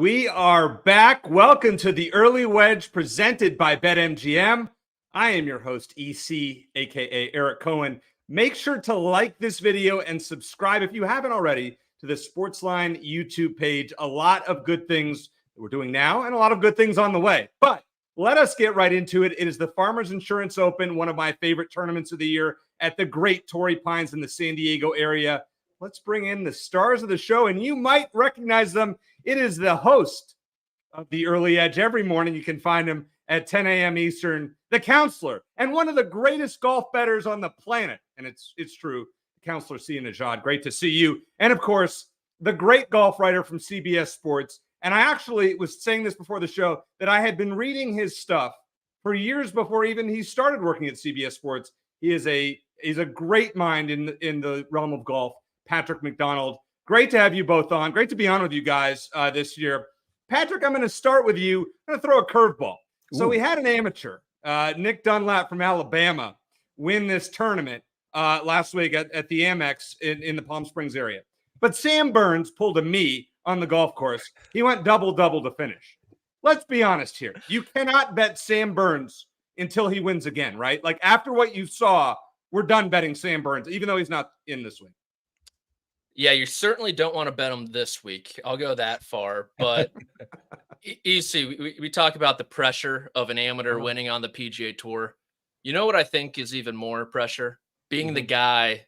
We are back. Welcome to the Early Wedge presented by BetMGM. I am your host, EC, aka Eric Cohen. Make sure to like this video and subscribe if you haven't already to the SportsLine YouTube page. A lot of good things that we're doing now and a lot of good things on the way. But let us get right into it. It is the Farmers Insurance Open, one of my favorite tournaments of the year at the great Torrey Pines in the San Diego area. Let's bring in the stars of the show, and you might recognize them. It is the host of the Early Edge every morning. You can find him at 10 a.m. Eastern, the counselor, and one of the greatest golf bettors on the planet. And it's true, Counselor C. Nejad. Great to see you. And of course, the great golf writer from CBS Sports. And I actually was saying this before the show that I had been reading his stuff for years before even he started working at CBS Sports. He is a great mind in the realm of golf. Patrick McDonald. Great to have you both on. Great to be on with you guys this year. Patrick, I'm going to start with you. I'm going to throw a curveball. So we had an amateur, Nick Dunlap from Alabama, win this tournament last week at the Amex in the Palm Springs area. But Sam Burns pulled a me on the golf course. He went double-double to finish. Let's be honest here. You cannot bet Sam Burns until he wins again, right? Like after what you saw, we're done betting Sam Burns, even though he's not in this week. Yeah, you certainly don't want to bet him this week. I'll go that far. But you see, we talk about the pressure of an amateur winning on the PGA Tour. You know what I think is even more pressure? Being the guy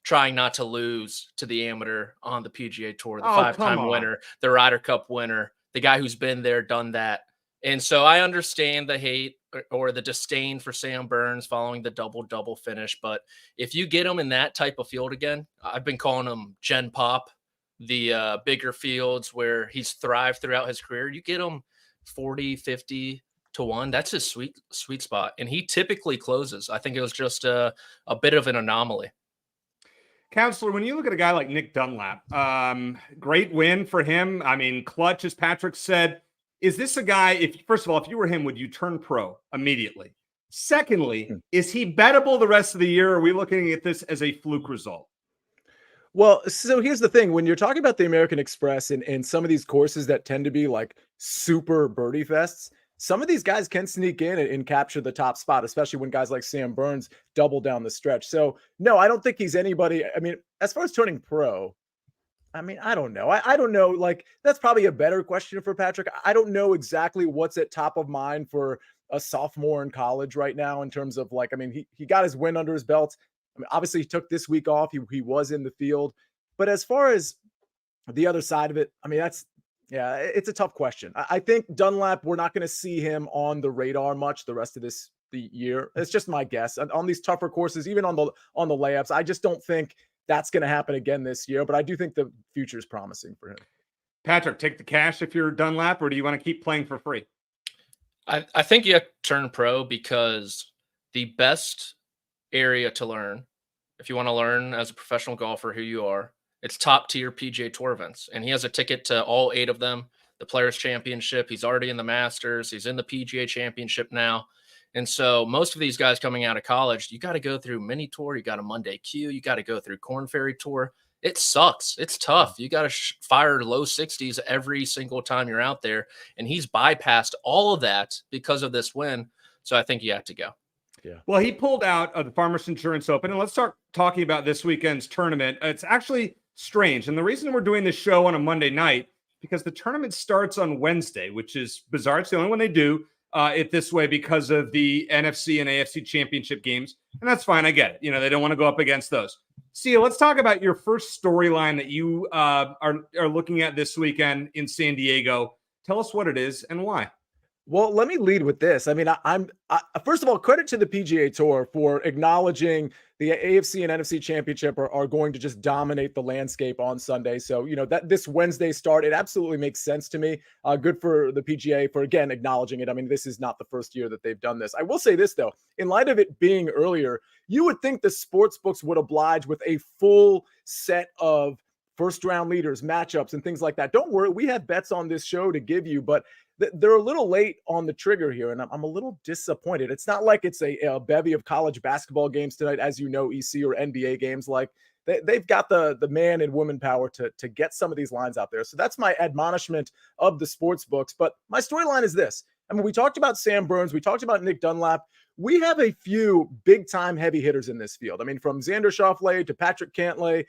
trying not to lose to the amateur on the PGA Tour, the five-time winner, the Ryder Cup winner, the guy who's been there, done that. And so I understand the hate or the disdain for Sam Burns following the double-double finish. But if you get him in that type of field again, I've been calling him Gen Pop, the bigger fields where he's thrived throughout his career. You get him 40, 50 to 1. That's his sweet spot. And he typically closes. I think it was just a bit of an anomaly. Counselor, when you look at a guy like Nick Dunlap, great win for him. I mean, clutch, as Patrick said. Is this a guy, first of all, if you were him, would you turn pro immediately? Secondly, is he bettable the rest of the year? Or are we looking at this as a fluke result? Well, so here's the thing. When you're talking about the American Express and some of these courses that tend to be like super birdie fests, some of these guys can sneak in and capture the top spot, especially when guys like Sam Burns double down the stretch. So, no, I don't think he's anybody. I mean, as far as turning pro, I mean, I don't know. I don't know. Like, that's probably a better question for Patrick. I don't know exactly what's at top of mind for a sophomore in college right now in terms of like, I mean, he got his win under his belt. I mean, obviously he took this week off. He was in the field. But as far as the other side of it, I mean, it's a tough question. I think Dunlap, we're not going to see him on the radar much the rest of the year. It's just my guess. On these tougher courses, even on the layups, I just don't think that's going to happen again this year, but I do think the future is promising for him. Patrick, take the cash if you're Dunlap, or do you want to keep playing for free? I think you have to turn pro because the best area to learn, if you want to learn as a professional golfer who you are, it's top tier PGA Tour events. And he has a ticket to all 8 of them, the Players Championship. He's already in the Masters. He's in the PGA Championship now. And so most of these guys coming out of college, you got to go through Mini Tour. You got a Monday Q. You got to go through Corn Ferry Tour. It sucks. It's tough. You got to fire low 60s every single time you're out there. And he's bypassed all of that because of this win. So I think you have to go. Yeah. Well, he pulled out of the Farmers Insurance Open. And let's start talking about this weekend's tournament. It's actually strange. And the reason we're doing this show on a Monday night, because the tournament starts on Wednesday, which is bizarre. It's the only one they do it this way because of the NFC and AFC championship games. And that's fine. I get it. You know, they don't want to go up against those. Sia, let's talk about your first storyline that you are looking at this weekend in San Diego. Tell us what it is and why. Well, let me lead with this. I mean, first of all, credit to the PGA Tour for acknowledging the AFC and NFC championship are going to just dominate the landscape on Sunday. So, you know, that this Wednesday start, it absolutely makes sense to me. Good for the PGA for, again, acknowledging it. I mean, this is not the first year that they've done this. I will say this, though, in light of it being earlier, you would think the sports books would oblige with a full set of first round leaders, matchups, and things like that. Don't worry. We have bets on this show to give you, but they're a little late on the trigger here, and I'm a little disappointed. It's not like it's a bevy of college basketball games tonight, as you know, EC, or NBA games like they've got the man and woman power to get some of these lines out there. So that's my admonishment of the sports books. But my storyline is this. I mean, we talked about Sam Burns. We talked about Nick Dunlap. We have a few big-time heavy hitters in this field. I mean, from Xander Schauffele to Patrick Cantlay,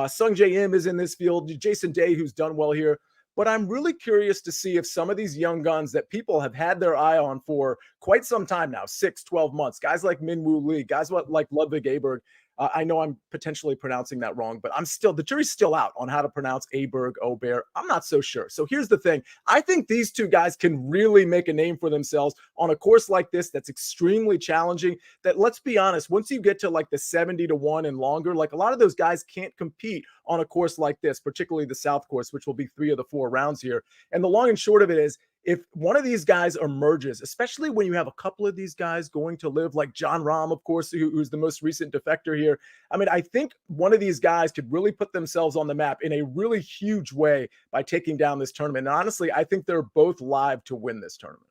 Sung J M is in this field, Jason Day, who's done well here. But I'm really curious to see if some of these young guns that people have had their eye on for quite some time now, 6, 12 months, guys like Minwoo Lee, guys like Ludwig Aberg. I know I'm potentially pronouncing that wrong, but the jury's still out on how to pronounce Aberg, Oberg. I'm not so sure. So here's the thing. I think these two guys can really make a name for themselves on a course like this that's extremely challenging. That, let's be honest, once you get to like the 70-1 and longer, like a lot of those guys can't compete on a course like this, particularly the South course, which will be 3 of the 4 rounds here. And the long and short of it is, if one of these guys emerges, especially when you have a couple of these guys going to live, like John Rahm, of course, who's the most recent defector here. I mean, I think one of these guys could really put themselves on the map in a really huge way by taking down this tournament. And honestly, I think they're both live to win this tournament.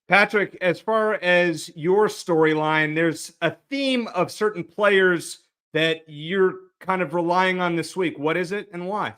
Patrick, as far as your storyline, there's a theme of certain players that you're kind of relying on this week. What is it and why?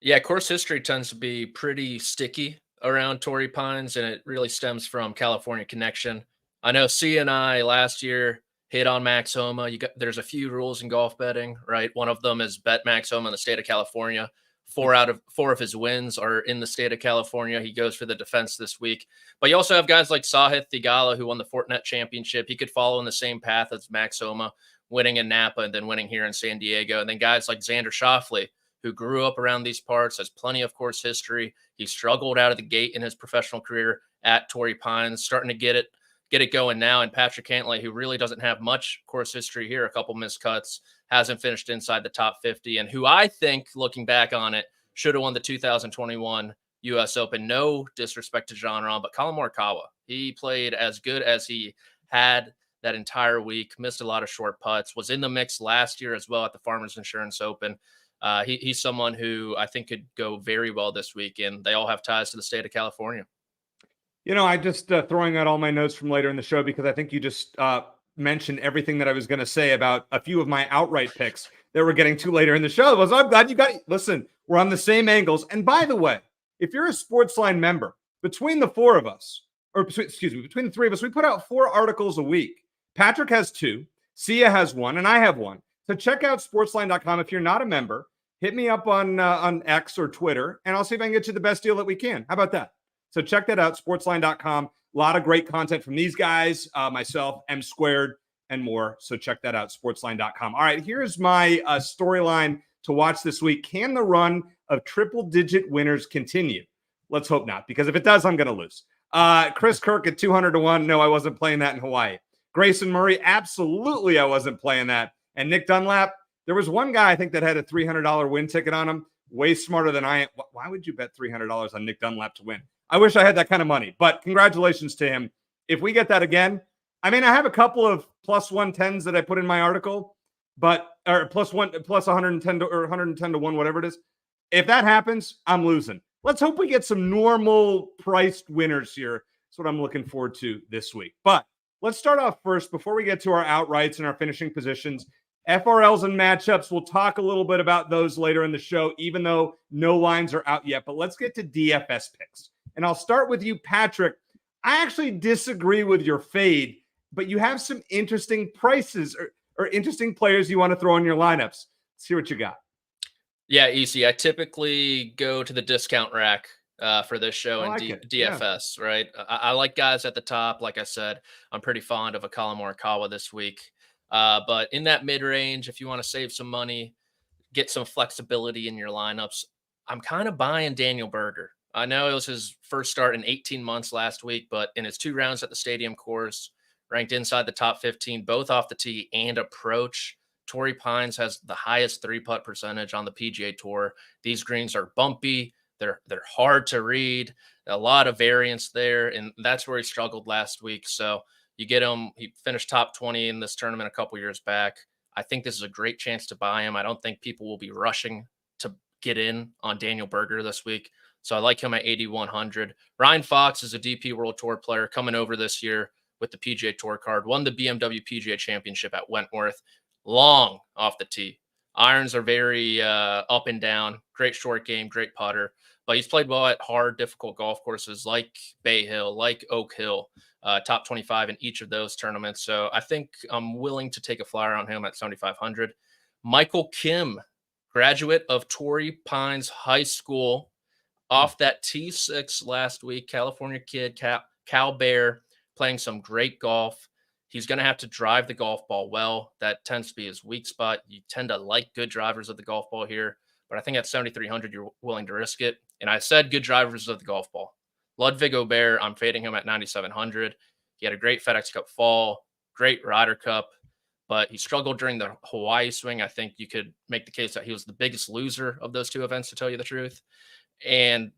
Yeah, course history tends to be pretty sticky around Torrey Pines, and it really stems from California connection. I know C and I last year hit on Max Homa. There's a few rules in golf betting, right? One of them is bet Max Homa in the state of California. 4 out of 4 of his wins are in the state of California. He goes for the defense this week. But you also have guys like Sahith Theegala, who won the Fortinet Championship. He could follow in the same path as Max Homa, winning in Napa and then winning here in San Diego. And then guys like Xander Schauffele, who grew up around these parts, has plenty of course history. He struggled out of the gate in his professional career at Torrey Pines, starting to get it going now. And Patrick Cantlay, who really doesn't have much course history here, a couple missed cuts, hasn't finished inside the top 50, and who I think, looking back on it, should have won the 2021 U.S. Open. No disrespect to John Rahm, but Colin Morikawa, he played as good as he had that entire week, missed a lot of short putts, was in the mix last year as well at the Farmers Insurance Open. He's someone who I think could go very well this week, and they all have ties to the state of California. You know, I just throwing out all my notes from later in the show because I think you just mentioned everything that I was going to say about a few of my outright picks that we're getting to later in the show. So I'm glad you got it. Listen, we're on the same angles. And by the way, if you're a SportsLine member, between the 4 of us, between the 3 of us, we put out 4 articles a week. Patrick has 2, Sia has 1, and I have 1. So check out sportsline.com. If you're not a member, hit me up on X or Twitter, and I'll see if I can get you the best deal that we can. How about that? So check that out, sportsline.com. A lot of great content from these guys, myself, M Squared, and more. So check that out, sportsline.com. All right, here's my storyline to watch this week. Can the run of triple-digit winners continue? Let's hope not, because if it does, I'm going to lose. Chris Kirk at 200-1. No, I wasn't playing that in Hawaii. Grayson Murray, absolutely I wasn't playing that. And Nick Dunlap, there was one guy I think that had a $300 win ticket on him. Way smarter than I am. Why would you bet $300 on Nick Dunlap to win? I wish I had that kind of money, but congratulations to him. If we get that again, I mean, I have a couple of plus 110s that I put in my article, or plus 110 to, or 110 to 1, whatever it is. If that happens, I'm losing. Let's hope we get some normal priced winners here. That's what I'm looking forward to this week. But let's start off first before we get to our outrights and our finishing positions. FRLs and matchups, we'll talk a little bit about those later in the show, even though no lines are out yet. But let's get to DFS picks. And I'll start with you, Patrick. I actually disagree with your fade, but you have some interesting prices or interesting players you want to throw in your lineups. Let's see what you got. Yeah, easy. I typically go to the discount rack for this show and DFS, yeah. Right? I like guys at the top. Like I said, I'm pretty fond of a Colin Morikawa this week. But in that mid-range, if you want to save some money, get some flexibility in your lineups, I'm kind of buying Daniel Berger. I know it was his first start in 18 months last week, but in his 2 rounds at the Stadium course, ranked inside the top 15, both off the tee and approach. Torrey Pines has the highest 3-putt percentage on the PGA Tour. These greens are bumpy. They're hard to read. A lot of variance there, and that's where he struggled last week. So you get him. He finished top 20 in this tournament a couple years back. I think this is a great chance to buy him. I don't think people will be rushing to get in on Daniel Berger this week. So I like him at 8,100. Ryan Fox is a DP World Tour player coming over this year with the PGA Tour card, won the BMW PGA Championship at Wentworth. long off the tee. Irons are very up and down. Great short game, great putter. But he's played well at hard, difficult golf courses like Bay Hill, like Oak Hill, top 25 in each of those tournaments. So I think I'm willing to take a flyer on him at 7,500. Michael Kim, graduate of Torrey Pines High School, off that T6 last week. California kid, Cal Bear, playing some great golf. He's going to have to drive the golf ball well. That tends to be his weak spot. You tend to like good drivers of the golf ball here. But I think at 7,300, you're willing to risk it. And I said good drivers of the golf ball. Ludwig Aubert, I'm fading him at 9,700. He had a great FedEx Cup fall, great Ryder Cup, but he struggled during the Hawaii swing. I think you could make the case that he was the biggest loser of those two events, to tell you the truth. And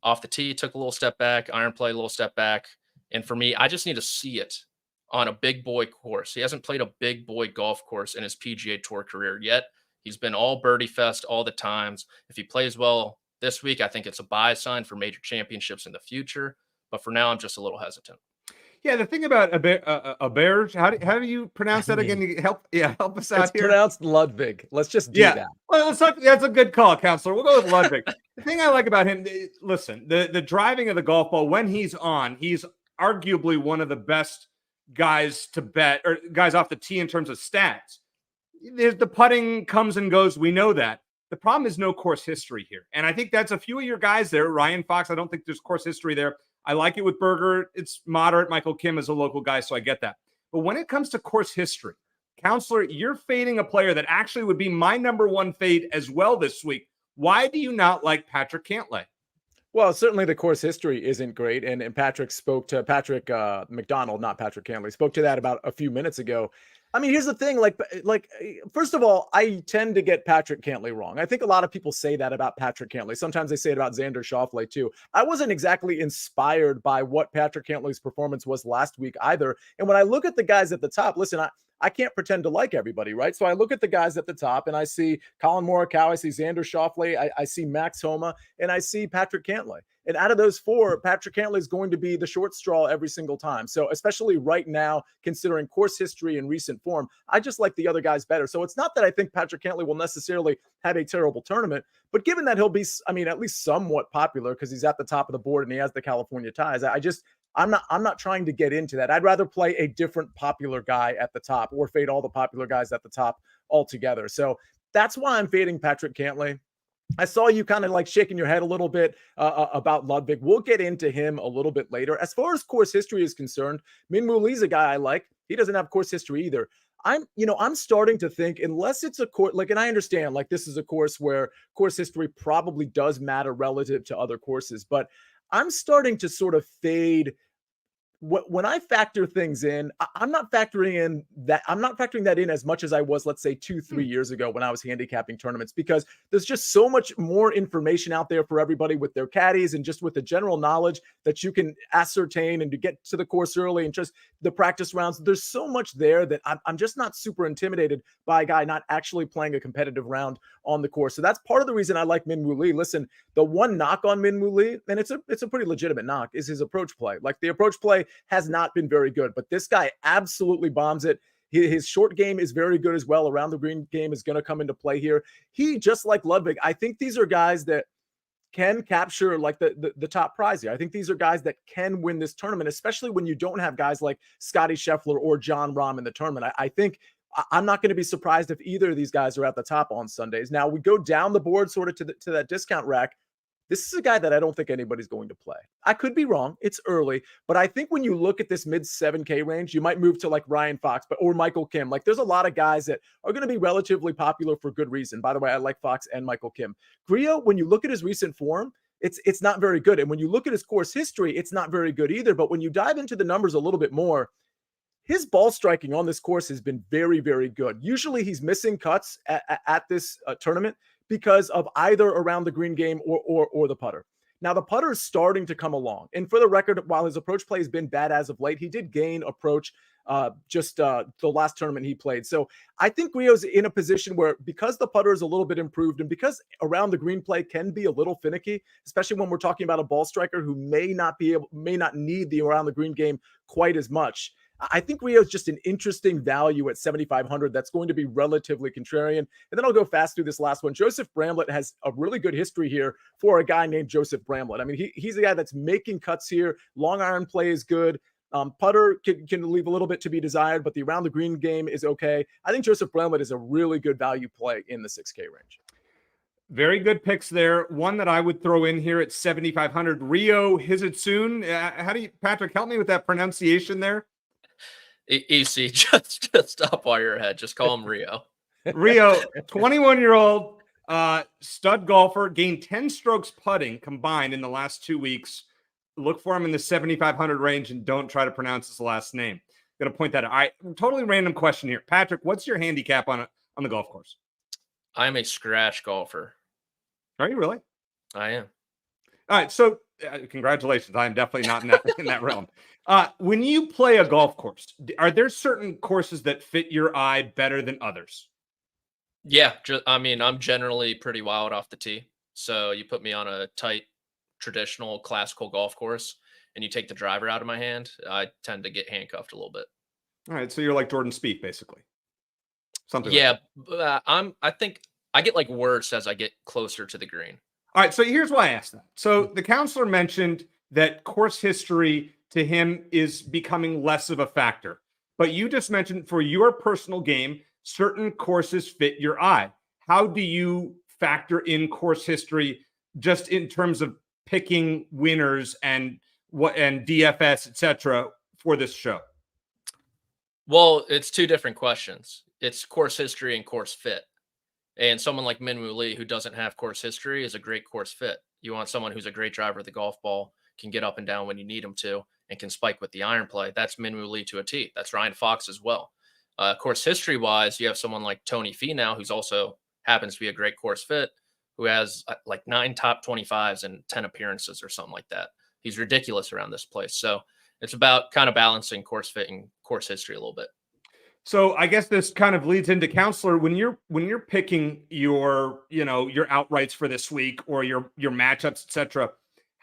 off the tee, took a little step back, iron play, a little step back. And for me, I just need to see it on a big boy course. He hasn't played a big boy golf course in his PGA Tour career yet. He's been all birdie fest all the times. If he plays well this week, I think it's a buy sign for major championships in the future. But for now, I'm just a little hesitant. Yeah, the thing about a bear, how do you pronounce that again? You help us out it's here. It's pronounced Ludwig. Let's just do that. Well, let's talk, that's a good call, counselor. We'll go with Ludwig. The thing I like about him, listen, the driving of the golf ball, when he's on, he's arguably one of the best guys to bet, or guys off the tee in terms of stats. The putting comes and goes. We know that. The problem is no course history here. And I think that's a few of your guys there. Ryan Fox, I don't think there's course history there. I like it with Berger. It's moderate. Michael Kim is a local guy, so I get that. But when it comes to course history, counselor, you're fading a player that actually would be my number one fade as well this week. Why do you not like Patrick Cantlay? Well, certainly the course history isn't great. And Patrick spoke to Patrick McDonald, not Patrick Cantlay, spoke to that about a few minutes ago. I mean, here's the thing, like, first of all, I tend to get Patrick Cantlay wrong. I think a lot of people say that about Patrick Cantlay. Sometimes they say it about Xander Schauffele too. I wasn't exactly inspired by what Patrick Cantlay's performance was last week either. And when I look at the guys at the top, listen, I can't pretend to like everybody, right? So I look at the guys at the top and I see Colin Morikawa, I see Xander Schauffele, I see Max Homa, and I see Patrick Cantlay. And out of those four, Patrick Cantlay is going to be the short straw every single time. So especially right now, considering course history and recent form, I just like the other guys better. So it's not that I think Patrick Cantlay will necessarily have a terrible tournament, but given that he'll be, I mean, at least somewhat popular because he's at the top of the board and he has the California ties, I'm not trying to get into that. I'd rather play a different popular guy at the top or fade all the popular guys at the top altogether. So that's why I'm fading Patrick Cantlay. I saw you kind of like shaking your head a little bit about Ludwig. We'll get into him a little bit later. As far as course history is concerned, Min-Woo Lee's a guy I like. He doesn't have course history either. I'm starting to think, unless it's a course, like, and I understand, like, this is a course where course history probably does matter relative to other courses, but I'm starting to sort of fade. When I factor things in, I'm not factoring that in as much as I was, let's say, 2-3 years ago when I was handicapping tournaments, because there's just so much more information out there for everybody with their caddies and just with the general knowledge that you can ascertain and to get to the course early and just the practice rounds. There's so much there that I'm just not super intimidated by a guy not actually playing a competitive round on the course. So that's part of the reason I like Min-Woo Lee. Listen, the one knock on Min-Woo Lee, and it's a pretty legitimate knock, is his approach play. Like, the approach play has not been very good, but this guy absolutely bombs it. His short game is very good as well. Around the green game is going to come into play here. He, just like Ludwig, I think these are guys that can capture like the top prize here. I think these are guys that can win this tournament, especially when you don't have guys like Scotty Scheffler or John Rahm in the tournament. I think I'm not going to be surprised if either of these guys are at the top on Sundays. Now we go down the board sort of to that discount rack. This is a guy that I don't think anybody's going to play. I could be wrong. It's early, but I think when you look at this mid 7K range, you might move to like Ryan Fox, or Michael Kim. Like, there's a lot of guys that are going to be relatively popular for good reason. By the way, I like Fox and Michael Kim. Grillo, when you look at his recent form, it's not very good. And when you look at his course history, it's not very good either. But when you dive into the numbers a little bit more, his ball striking on this course has been very, very good. Usually he's missing cuts at this tournament because of either around the green game or the putter. Now, the putter is starting to come along. And for the record, while his approach play has been bad as of late, he did gain approach the last tournament he played. So I think Grillo's in a position where, because the putter is a little bit improved and because around the green play can be a little finicky, especially when we're talking about a ball striker who may not need the around the green game quite as much, I think Rio's just an interesting value at 7,500 that's going to be relatively contrarian. And then I'll go fast through this last one. Joseph Bramlett has a really good history here for a guy named Joseph Bramlett. I mean, he's a guy that's making cuts here. Long iron play is good. Putter can leave a little bit to be desired, but the around the green game is okay. I think Joseph Bramlett is a really good value play in the 6K range. Very good picks there. One that I would throw in here at 7,500, Rio Hizitsun. How do you, Patrick, help me with that pronunciation there? Easy, just stop while you're ahead. Just call him Rio. Rio, 21-year-old stud golfer, gained 10 strokes putting combined in the last 2 weeks. Look for him in the 7,500 range and don't try to pronounce his last name. I'm going to point that out. All right, totally random question here. Patrick, what's your handicap on the golf course? I'm a scratch golfer. Are you really? I am. All right, so congratulations. I'm definitely not in that realm. When you play a golf course, are there certain courses that fit your eye better than others? Yeah, I'm generally pretty wild off the tee. So you put me on a tight, traditional, classical golf course, and you take the driver out of my hand, I tend to get handcuffed a little bit. All right, so you're like Jordan Spieth, basically. Something. Yeah, like I think I get like worse as I get closer to the green. All right, so here's why I asked that. So the counselor mentioned that course history to him is becoming less of a factor. But you just mentioned for your personal game, certain courses fit your eye. How do you factor in course history just in terms of picking winners and DFS, etc., for this show? Well, it's two different questions. It's course history and course fit. And someone like Minwoo Lee, who doesn't have course history, is a great course fit. You want someone who's a great driver of the golf ball, can get up and down when you need him to, and can spike with the iron play. That's Minwoo Lee to a T. That's Ryan Fox as well. Course history-wise, you have someone like Tony Finau, who's also happens to be a great course fit, who has like 9 top 25s and 10 appearances or something like that. He's ridiculous around this place. So it's about kind of balancing course fit and course history a little bit. So I guess this kind of leads into counselor when you're picking your outrights for this week or your matchups, etc.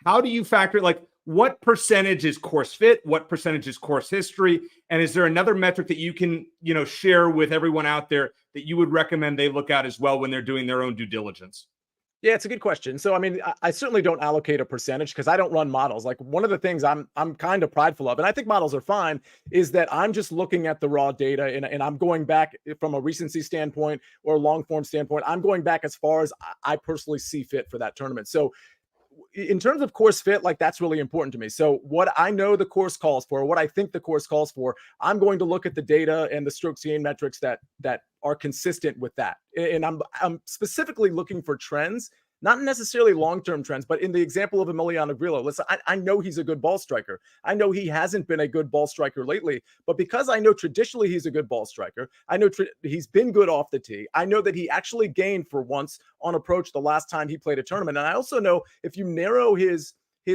How do you factor what percentage is course fit? What percentage is course history? And is there another metric that you can share with everyone out there that you would recommend they look at as well when they're doing their own due diligence? Yeah, it's a good question. So, I mean, I certainly don't allocate a percentage because I don't run models. Like one of the things I'm kind of prideful of, and I think models are fine, is that I'm just looking at the raw data and I'm going back from a recency standpoint or a long form standpoint. I'm going back as far as I personally see fit for that tournament. So in terms of course fit, that's really important to me. So what I know the course calls for, what I think the course calls for, I'm going to look at the data and the strokes gained metrics that are consistent with that. And I'm specifically looking for trends, not necessarily long-term trends, but in the example of Emiliano Grillo, listen, I know he's a good ball striker. I know he hasn't been a good ball striker lately, but because I know traditionally he's a good ball striker, I know he's been good off the tee. I know that he actually gained for once on approach the last time he played a tournament. And I also know if you narrow his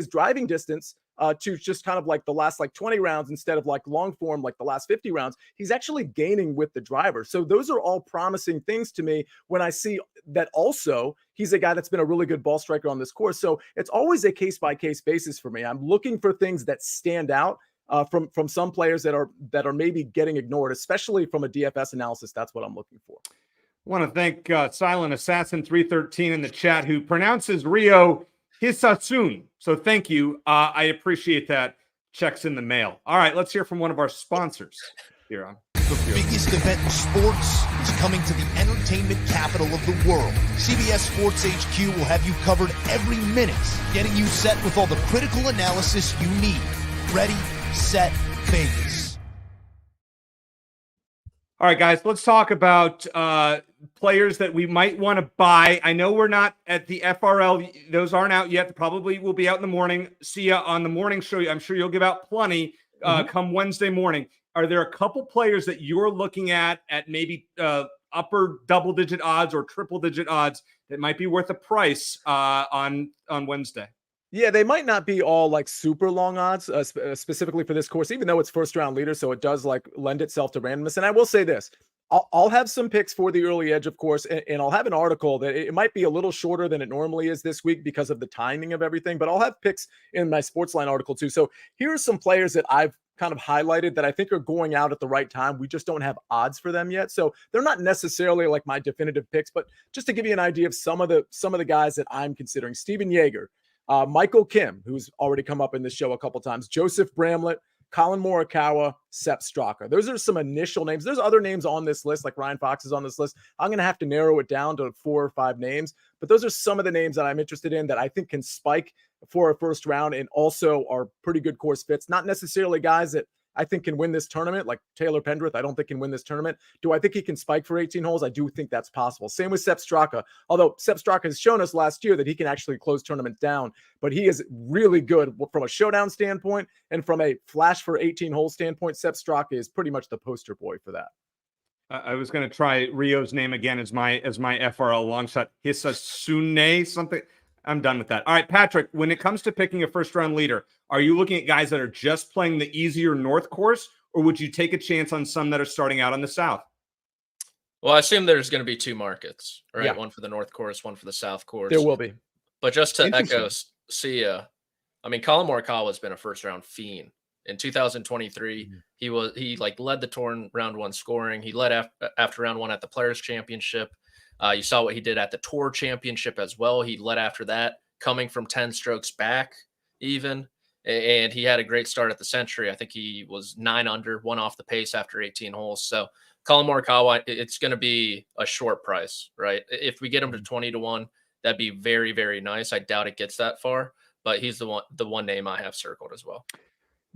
driving distance to just kind of like the last 20 rounds instead of long form, the last 50 rounds, he's actually gaining with the driver. So those are all promising things to me when I see that also he's a guy that's been a really good ball striker on this course. So it's always a case-by-case basis for me. I'm looking for things that stand out from some players that are maybe getting ignored, especially from a DFS analysis. That's what I'm looking for. I want to thank Silent Assassin 313 in the chat who pronounces Rio Hizitsun. So thank you. I appreciate that. Checks in the mail. All right, let's hear from one of our sponsors here on. The biggest event in sports is coming to the entertainment capital of the world. CBS Sports HQ will have you covered every minute, getting you set with all the critical analysis you need. Ready, set, Vegas. All right, guys, let's talk about players that we might want to buy. I know we're not at the FRL. Those aren't out yet. Probably will be out in the morning. See you on the morning show. I'm sure you'll give out plenty come Wednesday morning. Are there a couple players that you're looking at maybe upper double-digit odds or triple-digit odds that might be worth a price on Wednesday? Yeah, they might not be all super long odds, specifically for this course, even though it's first round leader. So it does lend itself to randomness. And I will say this, I'll have some picks for the early edge, of course, and I'll have an article that it might be a little shorter than it normally is this week because of the timing of everything, but I'll have picks in my SportsLine article too. So here are some players that I've kind of highlighted that I think are going out at the right time. We just don't have odds for them yet. So they're not necessarily like my definitive picks, but just to give you an idea of some of the guys that I'm considering: Steven Yeager, Michael Kim, who's already come up in this show a couple times, Joseph Bramlett, Colin Morikawa, Sepp Straka. Those are some initial names. There's other names on this list, like Ryan Fox is on this list. I'm going to have to narrow it down to 4 or 5 names, but those are some of the names that I'm interested in that I think can spike for a first round and also are pretty good course fits. Not necessarily guys that I think can win this tournament, like Taylor Pendrith, I don't think can win this tournament. Do I think he can spike for 18 holes? I do think that's possible. Same with Sepp Straka, although Sepp Straka has shown us last year that he can actually close tournaments down, but he is really good from a showdown standpoint and from a flash for 18 hole standpoint. Sepp Straka is pretty much the poster boy for that. I was going to try Rio's name again as my FRL long shot. Hisasune something. I'm done with that. All right, Patrick, when it comes to picking a first-round leader, are you looking at guys that are just playing the easier North course, or would you take a chance on some that are starting out on the South? Well, I assume there's going to be 2 markets, right? Yeah. One for the North course, one for the South course. There will be. But just to echo Sia, I mean, Colin Morikawa has been a first-round fiend. In 2023, he led the tour in round 1 scoring. He led after round 1 at the Players Championship. You saw what he did at the Tour Championship as well. He led after that, coming from 10 strokes back even. And he had a great start at the Century. I think he was 9 under, 1 off the pace after 18 holes. So Colin Morikawa, it's going to be a short price, right? If we get him to 20-1, that'd be very, very nice. I doubt it gets that far, but he's the one name I have circled as well.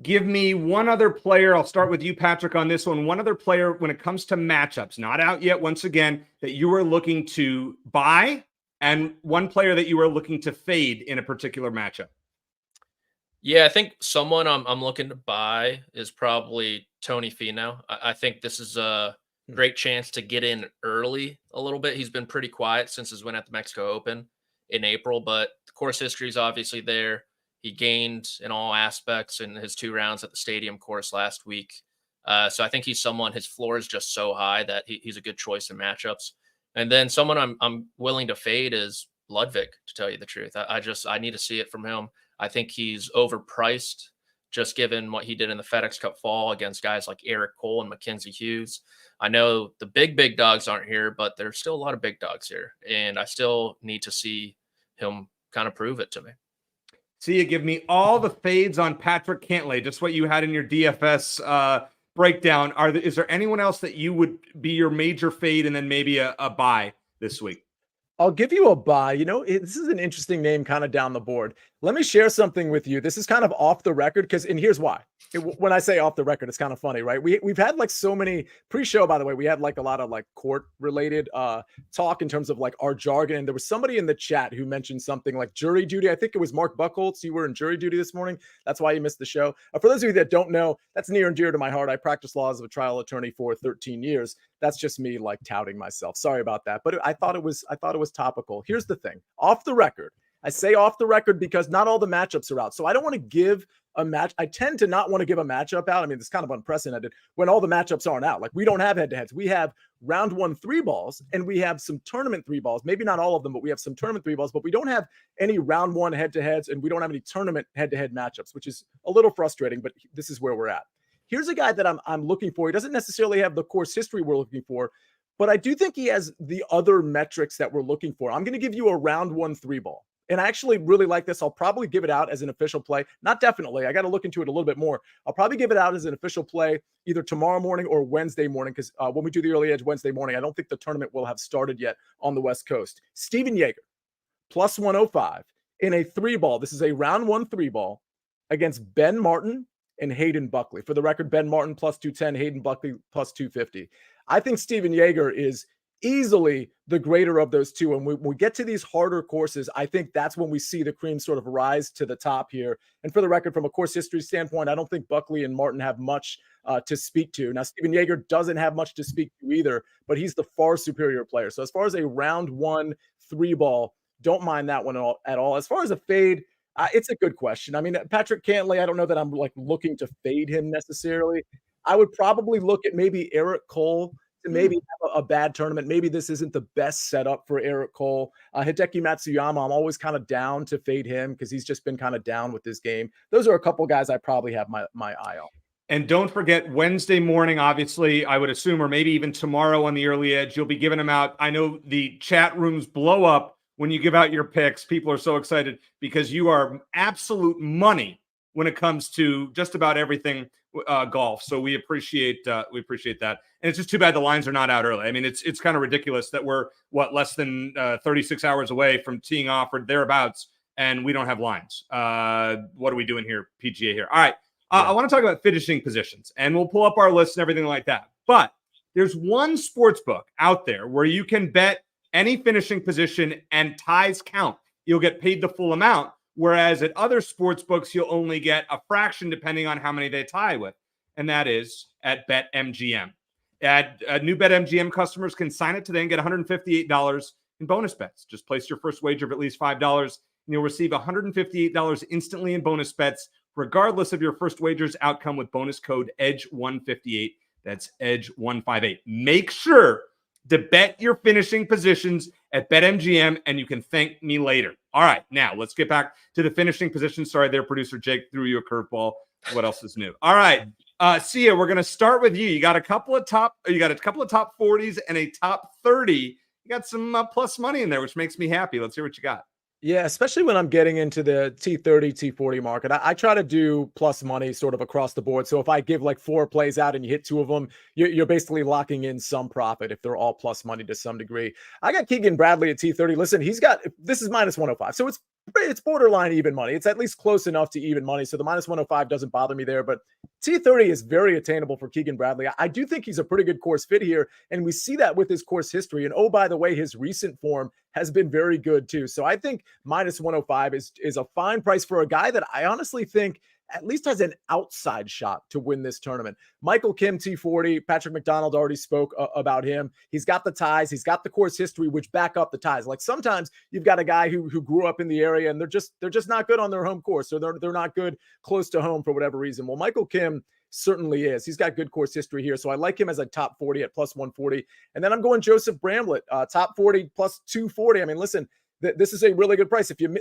Give me one other player. I'll start with you, Patrick, on this one. One other player when it comes to matchups, not out yet, once again, that you are looking to buy, and one player that you are looking to fade in a particular matchup. Yeah, I think someone I'm looking to buy is probably Tony Finau. I think this is a great chance to get in early a little bit. He's been pretty quiet since his win at the Mexico Open in April, but the course history is obviously there. He gained in all aspects in his 2 rounds at the Stadium course last week. So I think he's someone, his floor is just so high that he's a good choice in matchups. And then someone I'm willing to fade is Ludwig, to tell you the truth. I need to see it from him. I think he's overpriced just given what he did in the FedEx Cup fall against guys like Eric Cole and Mackenzie Hughes. I know the big dogs aren't here, but there's still a lot of big dogs here. And I still need to see him kind of prove it to me. See, you give me all the fades on Patrick Cantlay, just what you had in your DFS breakdown. Is there anyone else that you would be your major fade and then maybe a buy this week? I'll give you a buy. This is an interesting name kind of down the board. Let me share something with you. This is kind of off the record and here's why. When I say off the record, it's kind of funny, right? We've had like so many pre-show, by the way, we had like a lot of like court related talk in terms of like our jargon. And there was somebody in the chat who mentioned something like jury duty. I think it was Mark Buchholz. You were in jury duty this morning. That's why you missed the show. For those of you that don't know, that's near and dear to my heart. I practiced law as a trial attorney for 13 years. That's just me like touting myself. Sorry about that. But I thought it was topical. Here's the thing. Off the record. I say off the record because not all the matchups are out. So I don't want to give a match. I tend to not want to give a matchup out. I mean, it's kind of unprecedented when all the matchups aren't out. Like we don't have head-to-heads. We have round 1 3 balls and we have some tournament 3 balls. Maybe not all of them, but we have some tournament 3 balls, but we don't have any round 1 head-to-heads and we don't have any tournament head-to-head matchups, which is a little frustrating, but this is where we're at. Here's a guy that I'm looking for. He doesn't necessarily have the course history we're looking for, but I do think he has the other metrics that we're looking for. I'm going to give you a round 1 3 ball. And I actually really like this. I'll probably give it out as an official play. Not definitely. I got to look into it a little bit more. I'll probably give it out as an official play either tomorrow morning or Wednesday morning because when we do the early edge Wednesday morning, I don't think the tournament will have started yet on the West Coast. Steven Yeager, plus 105 in a 3 ball. This is a round 1 3 ball against Ben Martin and Hayden Buckley. For the record, Ben Martin plus 210, Hayden Buckley plus 250. I think Steven Yeager is easily the greater of those two. And when we get to these harder courses, I think that's when we see the cream sort of rise to the top here. And for the record, from a course history standpoint, I don't think Buckley and Martin have much to speak to. Now, Steven Yeager doesn't have much to speak to either, but he's the far superior player. So as far as a round 1 3 ball, don't mind that one at all. As far as a fade, it's a good question. I mean, Patrick Cantlay, I don't know that I'm like looking to fade him necessarily. I would probably look at maybe Eric Cole to maybe have a bad tournament. Maybe this isn't the best setup for Eric Cole. Hideki Matsuyama, I'm always kind of down to fade him because he's just been kind of down with this game. Those are a couple guys I probably have my eye on. And don't forget Wednesday morning, obviously, I would assume, or maybe even tomorrow on the Early Edge, you'll be giving them out. I know the chat rooms blow up when you give out your picks. People are so excited because you are absolute money when it comes to just about everything golf. So we appreciate that. And it's just too bad the lines are not out early. I mean, it's kind of ridiculous that we're less than 36 hours away from teeing off or thereabouts, and we don't have lines. What are we doing here, PGA here? All right. I want to talk about finishing positions, and we'll pull up our list and everything like that. But there's one sports book out there where you can bet any finishing position and ties count. You'll get paid the full amount, whereas at other sports books, you'll only get a fraction depending on how many they tie with, and that is at BetMGM. New BetMGM customers can sign it today and get $158 in bonus bets. Just place your first wager of at least $5, and you'll receive $158 instantly in bonus bets, regardless of your first wager's outcome, with bonus code EDGE158. That's EDGE158. Make sure to bet your finishing positions at BetMGM, and you can thank me later. All right, now let's get back to the finishing position. Sorry there, producer Jake threw you a curveball. What else is new? All right, Sia, we're going to start with you. You got a couple of top 40s and a top 30. You got some plus money in there, which makes me happy. Let's hear what you got. Yeah, especially when I'm getting into the T30, T40 market. I try to do plus money sort of across the board. So if I give like 4 plays out and you hit 2 of them, you're basically locking in some profit if they're all plus money to some degree. I got Keegan Bradley at T30. Listen, this is minus 105. So it's borderline even money. It's at least close enough to even money. So the minus 105 doesn't bother me there. But T30 is very attainable for Keegan Bradley. I do think he's a pretty good course fit here. And we see that with his course history. And oh, by the way, his recent form has been very good too. So I think minus 105 is a fine price for a guy that I honestly think at least has an outside shot to win this tournament. Michael Kim, T40, Patrick McDonald already spoke about him. He's got the ties. He's got the course history, which back up the ties. Like sometimes you've got a guy who grew up in the area and they're just not good on their home course, or they're not good close to home for whatever reason. Well, Michael Kim certainly is. He's got good course history here. So I like him as a top 40 at plus 140. And then I'm going Joseph Bramlett, top 40 plus 240. I mean, listen, this is a really good price. If you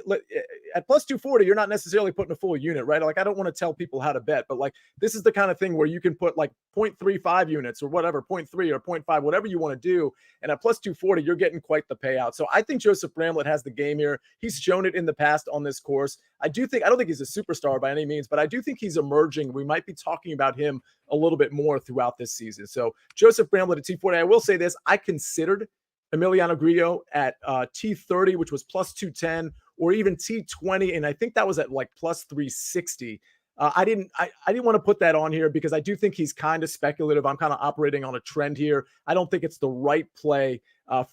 at plus 240, you're not necessarily putting a full unit, right? Like I don't want to tell people how to bet, but like this is the kind of thing where you can put like 0.35 units or whatever, 0.3 or 0.5, whatever you want to do. And at plus 240, you're getting quite the payout. So I think Joseph Bramlett has the game here. He's shown it in the past on this course. I don't think he's a superstar by any means, but I do think he's emerging. We might be talking about him a little bit more throughout this season. So Joseph Bramlett at T40. I will say this, I considered Emiliano Grillo at T30, which was plus 210, or even T20, and I think that was at like plus 360. I didn't want to put that on here because I do think he's kind of speculative. I'm kind of operating on a trend here. I don't think it's the right play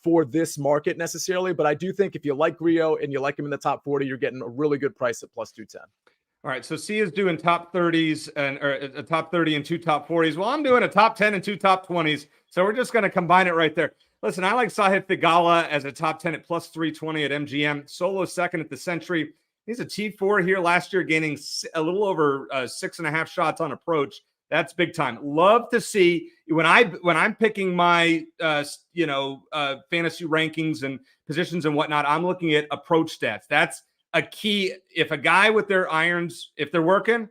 for this market necessarily, but I do think if you like Grillo and you like him in the top 40, you're getting a really good price at plus 210. All right, so Sia's doing top 30s or a top 30 and 2 top 40s. Well, I'm doing a top 10 and 2 top 20s, so we're just going to combine it right there. Listen, I like Sahith Theegala as a top 10 at plus 320 at MGM. Solo second at the Century. He's a T4 here last year, gaining a little over 6.5 shots on approach. That's big time. Love to see when I'm picking my fantasy rankings and positions and whatnot. I'm looking at approach stats. That's a key. If a guy with their irons, if they're working,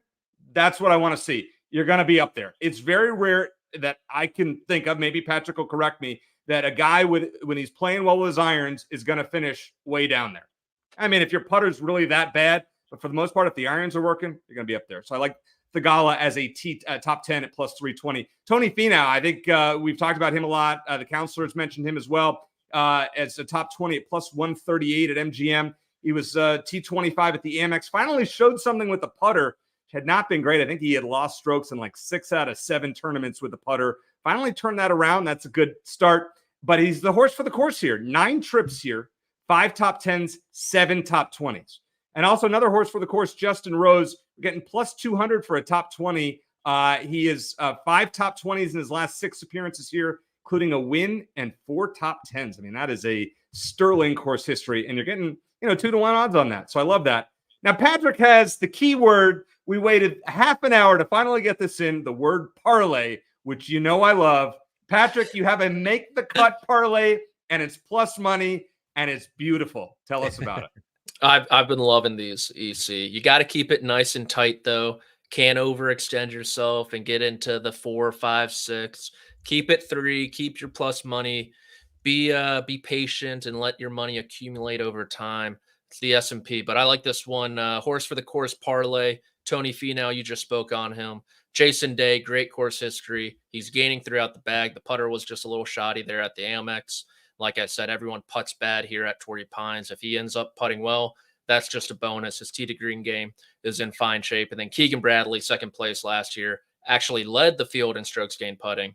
that's what I want to see. You're going to be up there. It's very rare that I can think of. Maybe Patrick will correct me, that a guy when he's playing well with his irons is going to finish way down there. I mean, if your putter's really that bad, but for the most part, if the irons are working, you're going to be up there. So I like Theegala as a top 10 at plus 320. Tony Finau, I think we've talked about him a lot. The counselors mentioned him as well as a top 20 at plus 138 at MGM. He was T25 at the Amex. Finally showed something with the putter. Had not been great. I think he had lost strokes in like 6 out of 7 tournaments with the putter. Finally turned that around. That's a good start. But he's the horse for the course here. 9 trips here, 5 top 10s, 7 top 20s. And also another horse for the course, Justin Rose, getting plus 200 for a top 20. He is 5 top 20s in his last 6 appearances here, including a win and 4 top 10s. I mean, that is a sterling course history, and you're getting 2-1 odds on that. So I love that. Now, Patrick has the key word. We waited half an hour to finally get this in, the word parlay, which I love. Patrick, you have a make the cut parlay, and it's plus money, and it's beautiful. Tell us about it. I've been loving these, EC. You got to keep it nice and tight, though. can't overextend yourself and get into the 4, 5, 6. Keep it 3. Keep your plus money. Be patient and let your money accumulate over time. It's the S&P, but I like this one. Horse for the course parlay. Tony Finau, you just spoke on him. Jason Day, great course history. He's gaining throughout the bag. The putter was just a little shoddy there at the Amex. Like I said, everyone putts bad here at Torrey Pines. If he ends up putting well, that's just a bonus. His tee to green game is in fine shape. And then Keegan Bradley, second place last year, actually led the field in strokes gained putting,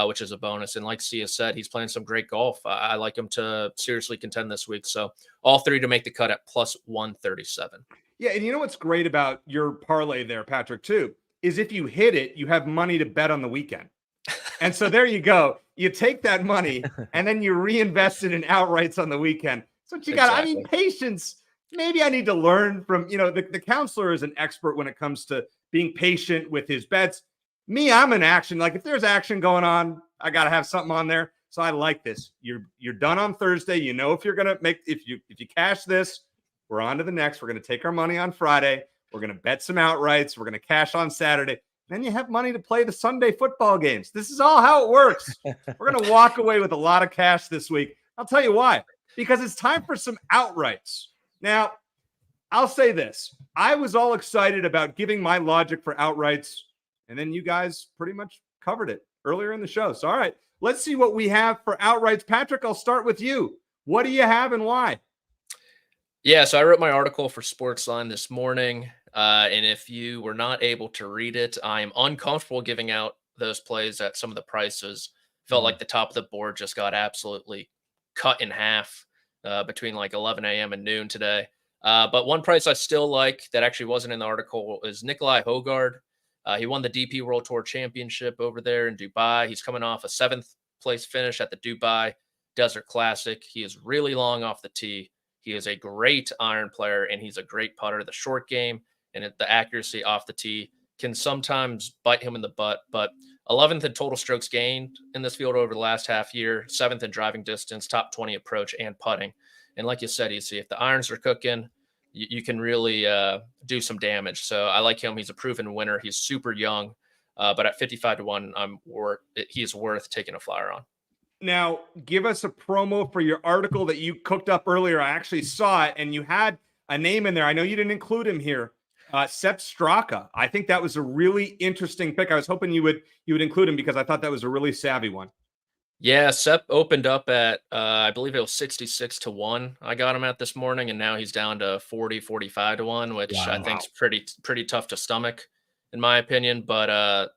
which is a bonus. And like Sia said, he's playing some great golf. I like him to seriously contend this week. So all 3 to make the cut at plus 137. Yeah, and you know what's great about your parlay there, Patrick, too, is if you hit it, you have money to bet on the weekend. And so there you go. You take that money and then you reinvest it in outrights on the weekend. So what you got. Exactly. I mean, patience. Maybe I need to learn from, the counselor is an expert when it comes to being patient with his bets. Me, I'm in action. Like if there's action going on, I got to have something on there. So I like this. You're done on Thursday. You know, if you're going to if you cash this, we're on to the next. We're going to take our money on Friday. We're going to bet some outrights. We're going to cash on Saturday. Then you have money to play the Sunday football games. This is all how it works. We're going to walk away with a lot of cash this week. I'll tell you why. Because it's time for some outrights. Now, I'll say this. I was all excited about giving my logic for outrights, and then you guys pretty much covered it earlier in the show. So, all right, let's see what we have for outrights. Patrick, I'll start with you. What do you have and why? Yeah, so I wrote my article for SportsLine this morning, and if you were not able to read it, I am uncomfortable giving out those plays at some of the prices. Felt like the top of the board just got absolutely cut in half between like 11 a.m. and noon today. But one price I still like that actually wasn't in the article is Nikolai Hogard. He won the DP World Tour Championship over there in Dubai. He's coming off a 7th place finish at the Dubai Desert Classic. He is really long off the tee. He is a great iron player, and he's a great putter. The short game and the accuracy off the tee can sometimes bite him in the butt, but 11th in total strokes gained in this field over the last half year, 7th in driving distance, top 20 approach and putting. And like you said, you see if the irons are cooking, you can really do some damage. So I like him. He's a proven winner. He's super young, but at 55-1, he's worth taking a flyer on. Now, give us a promo for your article that you cooked up earlier. I actually saw it, and you had a name in there. I know you didn't include him here. Sepp Straka. I think that was a really interesting pick. I was hoping you would include him because I thought that was a really savvy one. Yeah, Sepp opened up at, I believe it was 66-1. I got him at this morning, and now he's down to 45-1, which I think is pretty tough to stomach, in my opinion. But,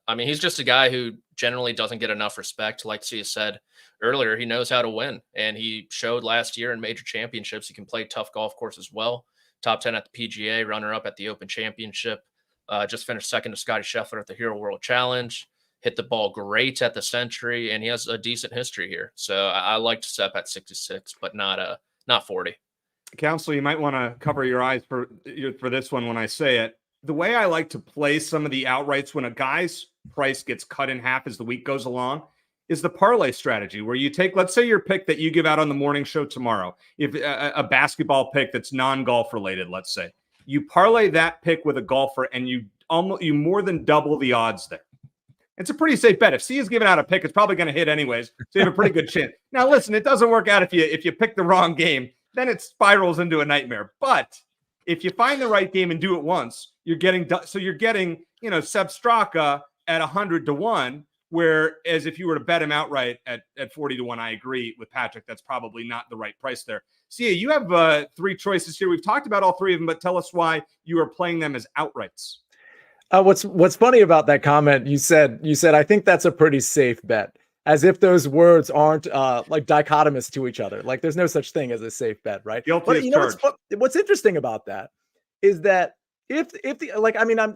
I mean, he's just a guy who generally doesn't get enough respect. Like Sia said earlier, he knows how to win, and he showed last year in major championships he can play tough golf courses well. Top 10 at the PGA, runner-up at the Open Championship. Just finished second to Scotty Scheffler at the Hero World Challenge. Hit the ball great at the Century, and he has a decent history here. So I liked Sepp at 66, but not 40. Counselor, you might want to cover your eyes for this one when I say it. The way I like to play some of the outrights when a guy's price gets cut in half as the week goes along is the parlay strategy, where you take, let's say your pick that you give out on the morning show tomorrow, if a basketball pick that's non-golf related, let's say, you parlay that pick with a golfer and you more than double the odds there. It's a pretty safe bet. If Sia's giving out a pick, it's probably going to hit anyways, so you have a pretty good chance. Now, listen, it doesn't work out if you pick the wrong game, then it spirals into a nightmare. But if you find the right game and do it once, you're getting Sepp Straka at 100-1. Whereas if you were to bet him outright at 40-1, I agree with Patrick. That's probably not the right price there. Sia, you have 3 choices here. We've talked about all 3 of them, but tell us why you are playing them as outrights. What's funny about that comment? You said I think that's a pretty safe bet, as if those words aren't like dichotomous to each other. Like there's no such thing as a safe bet, right? Guilty as charged. What's interesting about that is that if the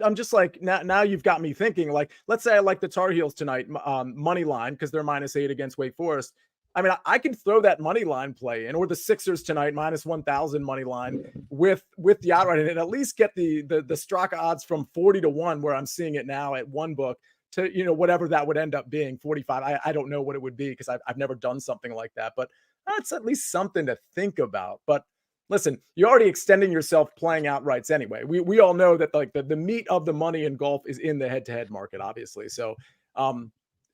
I'm just like now you've got me thinking, like, let's say I like the Tar Heels tonight money line because they're -8 against Wake Forest. I mean, I can throw that money line play in, or the Sixers tonight -1,000 money line with the outright, and at least get the Straka odds from 40-1, where I'm seeing it now at one book, to whatever that would end up being, 45. I don't know what it would be because I've never done something like that, but that's at least something to think about. But listen, you're already extending yourself playing outrights anyway. We all know that like the meat of the money in golf is in the head-to-head market, obviously. So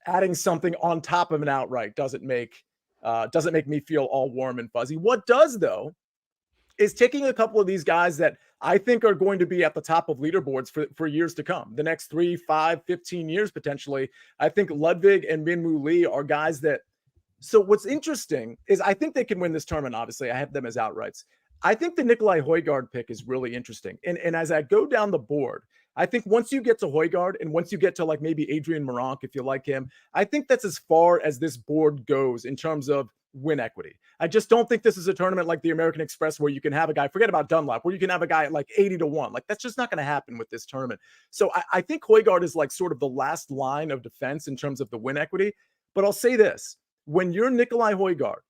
adding something on top of an outright doesn't make me feel all warm and fuzzy. What does, though, is taking a couple of these guys that I think are going to be at the top of leaderboards for years to come, the next 3, 5, 15 years potentially. I think Ludwig and Minwoo Lee are guys that. So what's interesting is I think they can win this tournament. Obviously, I have them as outrights. I think the Nikolai Højgaard pick is really interesting. And as I go down the board, I think once you get to Højgaard and once you get to like maybe Adrian Meronk, if you like him, I think that's as far as this board goes in terms of win equity. I just don't think this is a tournament like the American Express where you can have a guy, forget about Dunlap, where you can have a guy at like 80-1. Like that's just not going to happen with this tournament. So I think Højgaard is like sort of the last line of defense in terms of the win equity. But I'll say this, when you're Nikolai Højgaard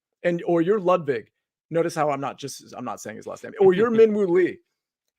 or you're Ludwig, notice how I'm not saying his last name, or you're Minwoo Lee,